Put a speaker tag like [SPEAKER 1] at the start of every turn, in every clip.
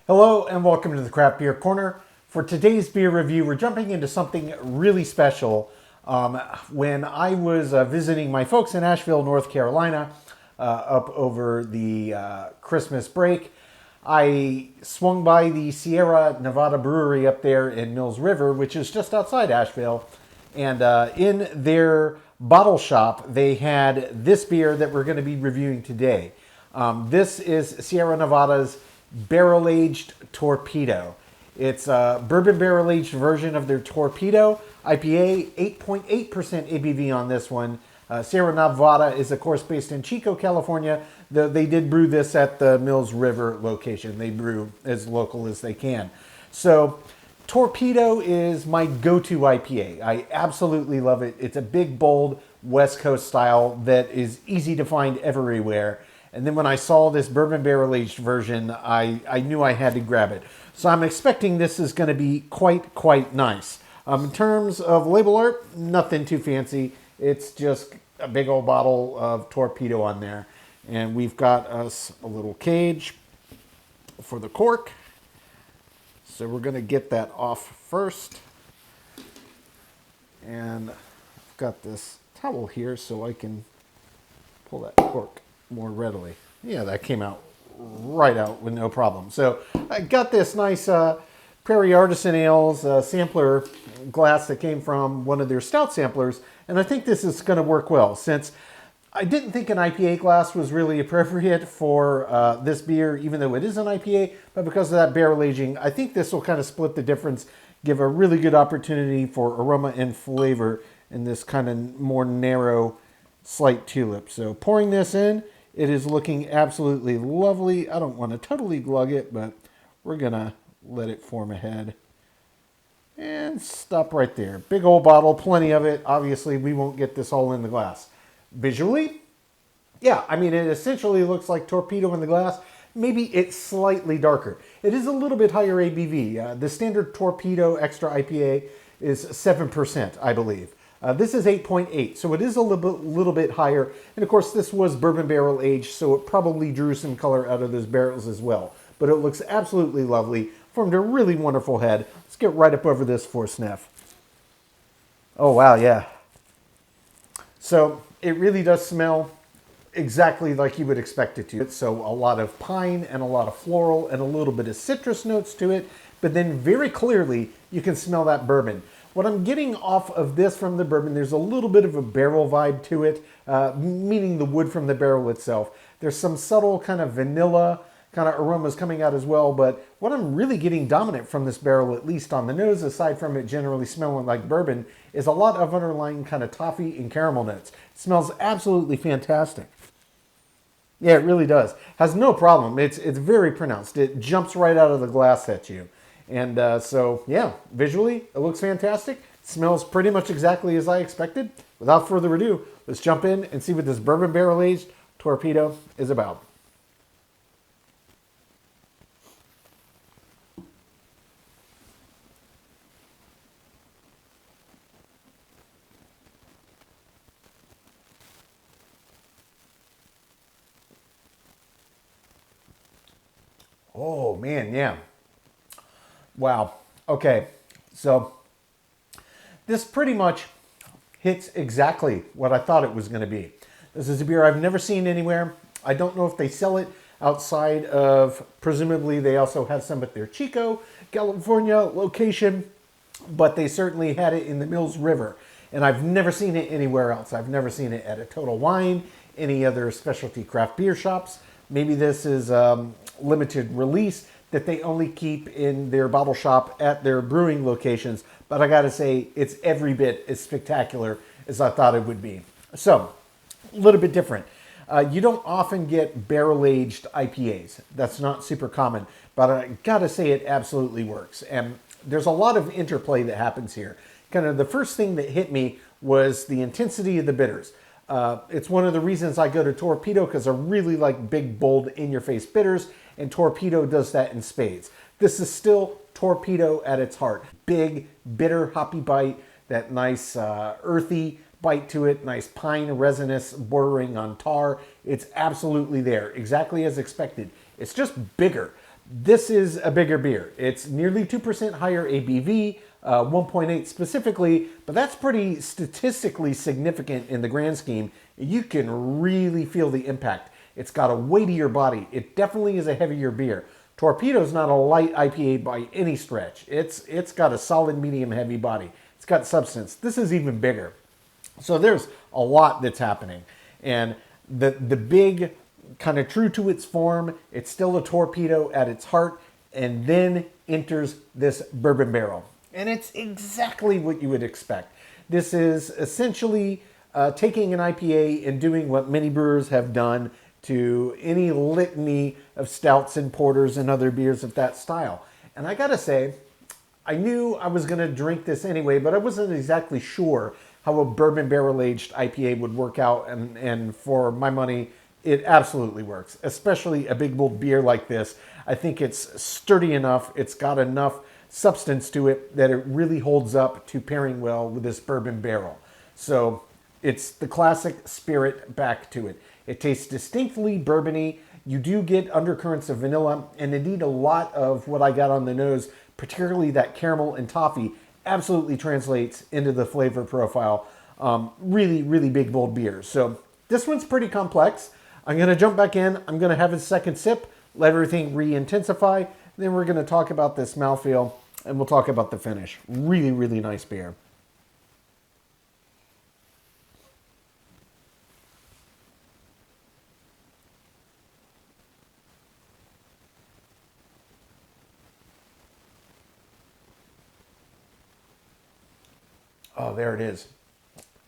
[SPEAKER 1] Hello and welcome to the Craft Beer Corner. For today's beer review, we're jumping into something really special. When I was visiting my folks in Asheville, North Carolina, up over the Christmas break, I swung by the Sierra Nevada Brewery up there in Mills River, which is just outside Asheville. And in their bottle shop, they had this beer that we're going to be reviewing today. This is Sierra Nevada's barrel-aged Torpedo. It's a bourbon barrel-aged version of their Torpedo IPA, 8.8% ABV on this one. Sierra Nevada is, of course, based in Chico, California. They did brew this at the Mills River location. They brew as local as they can. So Torpedo is my go-to IPA. I absolutely love it. It's a big, bold West Coast style that is easy to find everywhere. And then when I saw this bourbon barrel-aged version, I knew I had to grab it. So I'm expecting this is going to be quite nice. In terms of label art, nothing too fancy. It's just a big old bottle of Torpedo on there. And we've got us a little cage for the cork. So we're going to get that off first. And I've got this towel here so I can pull that cork more readily. Yeah, that came out right out with no problem. So I got this nice Prairie Artisan Ales sampler glass that came from one of their stout samplers, and I think this is going to work well since I didn't think an IPA glass was really appropriate for this beer, even though it is an IPA, but because of that barrel aging, I think this will kind of split the difference, give a really good opportunity for aroma and flavor in this kind of more narrow slight tulip. So pouring this in, it is looking absolutely lovely. I don't want to totally glug it, but we're going to let it form a head. And stop right there. Big old bottle, plenty of it. Obviously, we won't get this all in the glass. Visually, yeah, I mean, it essentially looks like Torpedo in the glass. Maybe it's slightly darker. It is a little bit higher ABV. The standard Torpedo Extra IPA is 7%, I believe. This is 8.8, so it is a little bit higher. And of course, this was bourbon barrel aged, so it probably drew some color out of those barrels as well. But it looks absolutely lovely. Formed a really wonderful head. Let's get right up over this for a sniff. Oh, wow, yeah. So it really does smell exactly like you would expect it to. So a lot of pine and a lot of floral and a little bit of citrus notes to it. But then very clearly, you can smell that bourbon. What I'm getting off of this from the bourbon, there's a little bit of a barrel vibe to it, meaning the wood from the barrel itself. There's some subtle kind of vanilla kind of aromas coming out as well, but what I'm really getting dominant from this barrel, at least on the nose, aside from it generally smelling like bourbon, is a lot of underlying kind of toffee and caramel notes. It smells absolutely fantastic. Yeah, it really does. Has no problem. It's very pronounced. It jumps right out of the glass at you. And so, yeah, visually, it looks fantastic. It smells pretty much exactly as I expected. Without further ado, let's jump in and see what this bourbon barrel-aged Torpedo is about. Oh, man, yeah. Wow. Okay, so this pretty much hits exactly what I thought it was going to be. This is a beer I've never seen anywhere. I don't know if they sell it outside of, presumably they also have some at their Chico, California location, but they certainly had it in the Mills River. And I've never seen it anywhere else. I've never seen it at a Total Wine, any other specialty craft beer shops. Maybe this is limited release that they only keep in their bottle shop at their brewing locations. But I gotta say, it's every bit as spectacular as I thought it would be. So, a little bit different. You don't often get barrel-aged IPAs. That's not super common, but I gotta say it absolutely works. And there's a lot of interplay that happens here. Kind of the first thing that hit me was the intensity of the bitters. It's one of the reasons I go to Torpedo, because I really like big, bold, in-your-face bitters, and Torpedo does that in spades. This is still Torpedo at its heart. Big, bitter, hoppy bite, that nice earthy bite to it, nice pine resinous bordering on tar. It's absolutely there, exactly as expected. It's just bigger. This is a bigger beer. It's nearly 2% higher ABV, 1.8 specifically, but that's pretty statistically significant in the grand scheme. You can really feel the impact. It's got a weightier body. It definitely is a heavier beer. Torpedo's not a light IPA by any stretch. It's got a solid medium heavy body. It's got substance. This is even bigger. So there's a lot that's happening. And the big, kind of true to its form, it's still a Torpedo at its heart, and then enters this bourbon barrel. And it's exactly what you would expect. This is essentially taking an IPA and doing what many brewers have done to any litany of stouts and porters and other beers of that style. And I gotta say, I knew I was gonna drink this anyway, but I wasn't exactly sure how a bourbon barrel aged IPA would work out. And for my money, it absolutely works, especially a big bold beer like this. I think it's sturdy enough, it's got enough substance to it that it really holds up to pairing well with this bourbon barrel. So it's the classic spirit back to it. It tastes distinctly bourbony. You do get undercurrents of vanilla, and indeed a lot of what I got on the nose, particularly that caramel and toffee, absolutely translates into the flavor profile. Really, really big, bold beer. So this one's pretty complex. I'm going to jump back in. I'm going to have a second sip, let everything re-intensify. Then we're going to talk about this mouthfeel, and we'll talk about the finish. Really, really nice beer. Oh, there it is.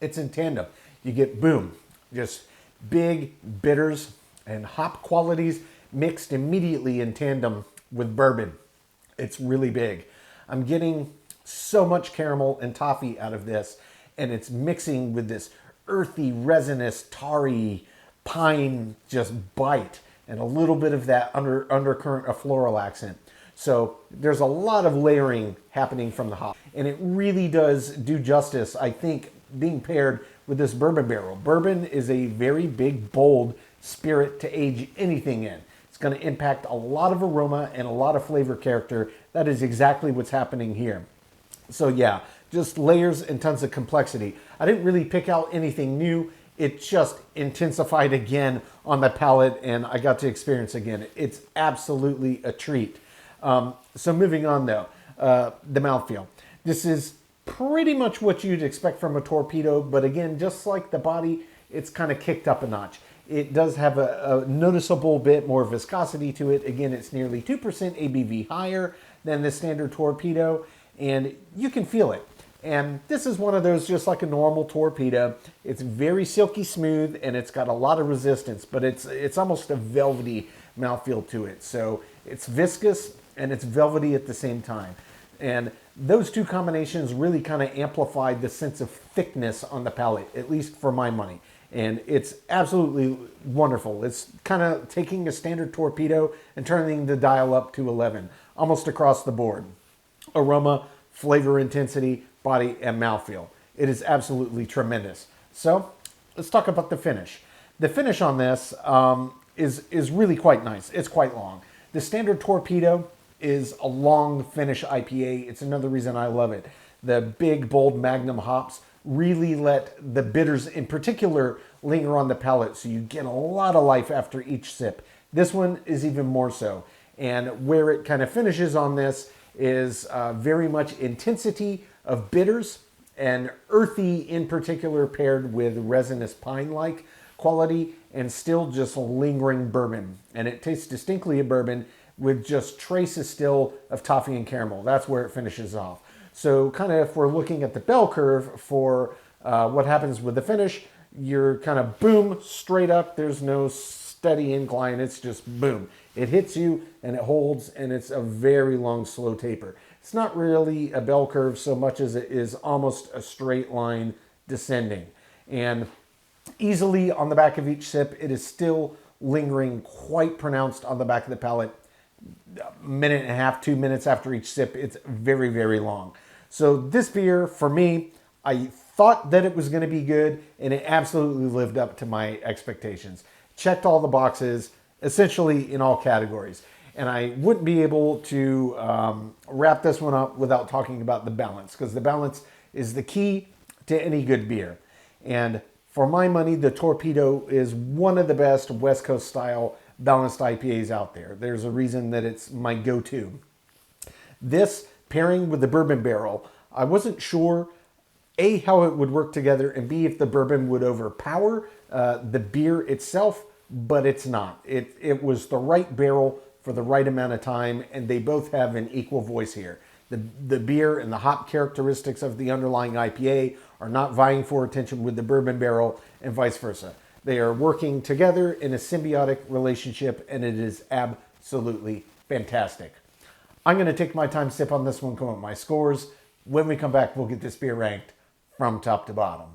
[SPEAKER 1] It's in tandem. You get, boom, just big bitters and hop qualities mixed immediately in tandem with bourbon. It's really big. I'm getting so much caramel and toffee out of this, and it's mixing with this earthy, resinous, tarry, pine just bite, and a little bit of that undercurrent of floral accent. So there's a lot of layering happening from the hop, and it really does do justice, I think, being paired with this bourbon barrel. Bourbon is a very big, bold spirit to age anything in. It's going to impact a lot of aroma and a lot of flavor character. That is exactly what's happening here. So yeah, just layers and tons of complexity. I didn't really pick out anything new. It just intensified again on the palate, and I got to experience again. It's absolutely a treat. So moving on though, the mouthfeel. This is pretty much what you'd expect from a Torpedo, but again, just like the body, it's kind of kicked up a notch. It does have a noticeable bit more viscosity to it. Again, it's nearly 2% ABV higher than the standard Torpedo, and you can feel it. And this is one of those just like a normal Torpedo. It's very silky smooth, and it's got a lot of resistance, but it's almost a velvety mouthfeel to it. So it's viscous and it's velvety at the same time. And those two combinations really kind of amplified the sense of thickness on the palate, at least for my money. And it's absolutely wonderful. It's kind of taking a standard Torpedo and turning the dial up to 11, almost across the board. Aroma, flavor intensity, body, and mouthfeel. It is absolutely tremendous. So let's talk about the finish. The finish on this is really quite nice. It's quite long. The standard Torpedo is a long finish IPA. It's another reason I love it. The big, bold Magnum hops really let the bitters in particular linger on the palate, so you get a lot of life after each sip. This one is even more so. And where it kind of finishes on this is very much intensity of bitters and earthy in particular paired with resinous pine-like quality and still just lingering bourbon. And it tastes distinctly a bourbon with just traces still of toffee and caramel. That's where it finishes off. So kind of if we're looking at the bell curve for what happens with the finish, you're kind of boom, straight up. There's no steady incline. It's just boom. It hits you and it holds, and it's a very long, slow taper. It's not really a bell curve so much as it is almost a straight line descending. And easily on the back of each sip, it is still lingering quite pronounced on the back of the palate. A minute and a half, 2 minutes after each sip, it's very, very long. So this beer, for me, I thought that it was going to be good, and it absolutely lived up to my expectations. Checked all the boxes, essentially in all categories. And I wouldn't be able to wrap this one up without talking about the balance, because the balance is the key to any good beer. And for my money, the Torpedo is one of the best West Coast style balanced IPAs out there. There's a reason that it's my go-to. This pairing with the bourbon barrel, I wasn't sure A, how it would work together, and B, if the bourbon would overpower the beer itself, but it's not. It was the right barrel for the right amount of time, and they both have an equal voice here. The beer and the hop characteristics of the underlying IPA are not vying for attention with the bourbon barrel, and vice versa. They are working together in a symbiotic relationship, and it is absolutely fantastic. I'm going to take my time, sip on this one, come up with my scores. When we come back, we'll get this beer ranked from top to bottom.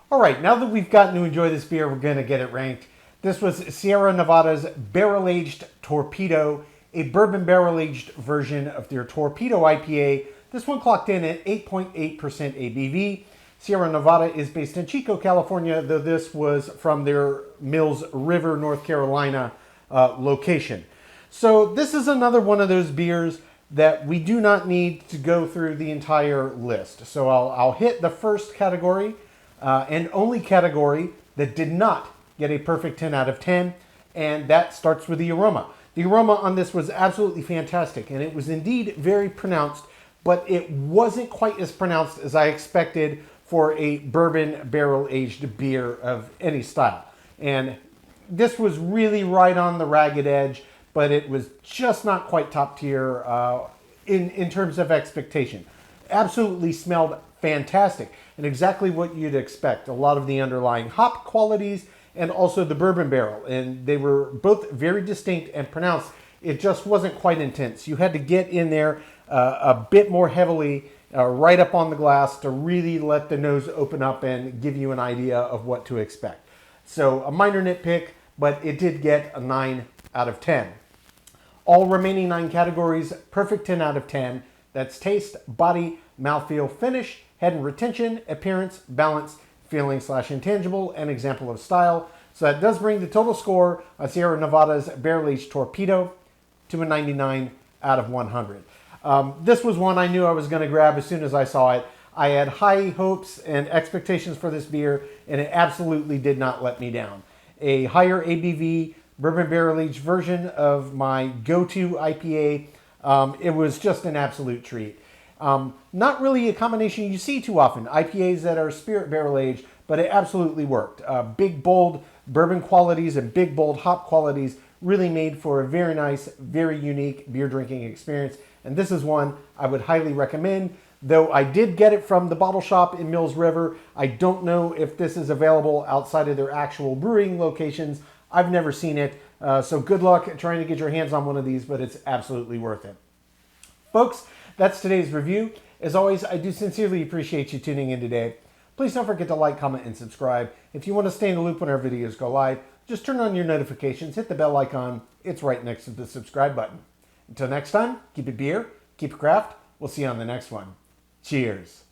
[SPEAKER 1] All right, now that we've gotten to enjoy this beer, we're going to get it ranked. This was Sierra Nevada's barrel-aged Torpedo, a bourbon barrel-aged version of their Torpedo IPA. This one clocked in at 8.8% ABV. Sierra Nevada is based in Chico, California, though this was from their Mills River, North Carolina location. So this is another one of those beers that we do not need to go through the entire list. So I'll hit the first category and only category that did not get a perfect 10 out of 10, and that starts with the aroma. The aroma on this was absolutely fantastic, and it was indeed very pronounced, but it wasn't quite as pronounced as I expected for a bourbon barrel-aged beer of any style. And this was really right on the ragged edge, but it was just not quite top tier in terms of expectation. Absolutely smelled fantastic, and exactly what you'd expect. A lot of the underlying hop qualities and also the bourbon barrel, and they were both very distinct and pronounced. It just wasn't quite intense. You had to get in there a bit more heavily right up on the glass to really let the nose open up and give you an idea of what to expect. So a minor nitpick, but it did get a 9 out of 10. All remaining 9 categories, perfect 10 out of 10. That's taste, body, mouthfeel, finish, head and retention, appearance, balance, feeling/intangible, and example of style. So that does bring the total score of Sierra Nevada's barrel-aged Torpedo to a 99 out of 100. This was one I knew I was going to grab as soon as I saw it. I had high hopes and expectations for this beer, and it absolutely did not let me down. A higher ABV bourbon barrel-aged version of my go-to IPA. It was just an absolute treat. Not really a combination you see too often, IPAs that are spirit barrel-aged, but it absolutely worked. Big, bold bourbon qualities and big, bold hop qualities really made for a very nice, very unique beer drinking experience. And this is one I would highly recommend. Though I did get it from the bottle shop in Mills River, I don't know if this is available outside of their actual brewing locations. I've never seen it, so good luck trying to get your hands on one of these, but it's absolutely worth it. Folks, that's today's review. As always, I do sincerely appreciate you tuning in today. Please don't forget to like, comment, and subscribe. If you want to stay in the loop when our videos go live, just turn on your notifications, hit the bell icon. It's right next to the subscribe button. Until next time, keep it beer, keep it craft. We'll see you on the next one. Cheers.